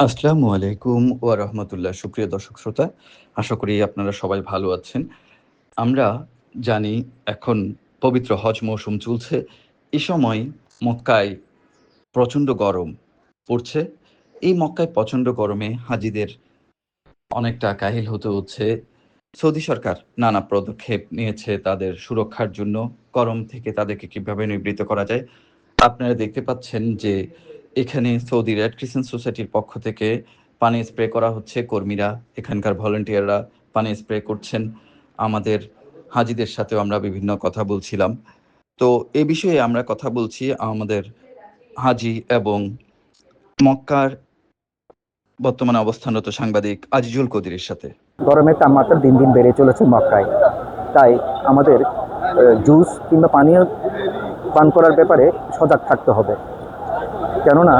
আসসালামু আলাইকুম ওয়া রাহমাতুল্লাহ। সুপ্রিয় দর্শক শ্রোতা, আশা করি আপনারা সবাই ভালো আছেন। আমরা জানি এখন পবিত্র হজ মৌসুম চলছে। এ সময় মক্কায় প্রচণ্ড গরম পড়ছে। এই মক্কায় প্রচণ্ড গরমে হাজিদের অনেকটা কাহিল হতে হচ্ছে। সৌদি সরকার নানা পদক্ষেপ নিয়েছে তাদের সুরক্ষার জন্য। গরম থেকে তাদেরকে কিভাবে নিবৃত্ত করা যায়। আপনারা দেখতে পাচ্ছেন যে এখানে সৌদি রেড ক্রিসেন্ট সোসাইটির পক্ষ থেকে পানি স্প্রে করা হচ্ছে। কর্মীরা, এখানকার ভলান্টিয়াররা পানি স্প্রে করছেন। আমাদের হাজিদের সাথেও আমরা বিভিন্ন কথা বলছিলাম। তো এ বিষয়ে আমরা কথা বলছি আমাদের হাজি এবং মক্কার বর্তমানে অবস্থানরত সাংবাদিক আজিজুল কদিরের সাথে। গরমের তাপমাত্রা দিন দিন বেড়ে চলেছে মক্কায়। তাই আমাদের জুস কিংবা পানীয় পান করার ব্যাপারে সজাগ থাকতে হবে। কেননা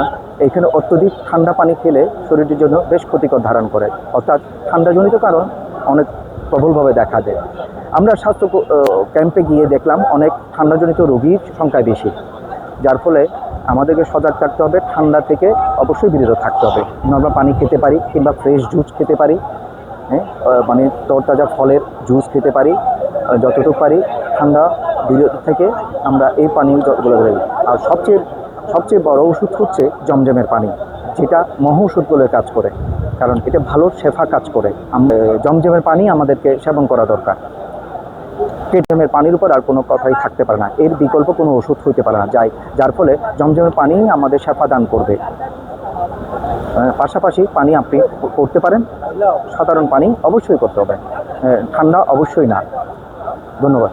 এখানে অত্যধিক ঠান্ডা পানি খেলে শরীরের জন্য বেশ ক্ষতিকর ধারণ করে, অর্থাৎ ঠান্ডাজনিত কারণ অনেক প্রবলভাবে দেখা দেয়। আমরা স্বাস্থ্য ক্যাম্পে গিয়ে দেখলাম অনেক ঠান্ডাজনিত রোগীর সংখ্যা বেশি, যার ফলে আমাদেরকে সজাগ থাকতে হবে। ঠান্ডা থেকে অবশ্যই বিরত থাকতে হবে। নর্মাল পানি খেতে পারি কিংবা ফ্রেশ জুস খেতে পারি, হ্যাঁ, মানে তরতাজা ফলের জুস খেতে পারি। যতটুকু পারি ঠান্ডা বিরত থেকে আমরা এই পানীয়গুলো দেব। আর সবচেয়ে বড় ওষুধ হচ্ছে জমজমের পানি, যেটা মহৌষধগুলোর কাজ করে, কারণ এটা ভালো শেফা কাজ করে। জমজমের পানি আমাদেরকে সেবন করা দরকার। জমজমের পানির উপর আর কোনো কথাই থাকতে পারে না, এর বিকল্প কোনো ওষুধ হইতে পারে না, যার ফলে জমজমের পানি আমাদের শেফা দান করবে। পাশাপাশি পানি আপনি করতে পারেন, সাধারণ পানি অবশ্যই করতে হবে, ঠান্ডা অবশ্যই না। ধন্যবাদ।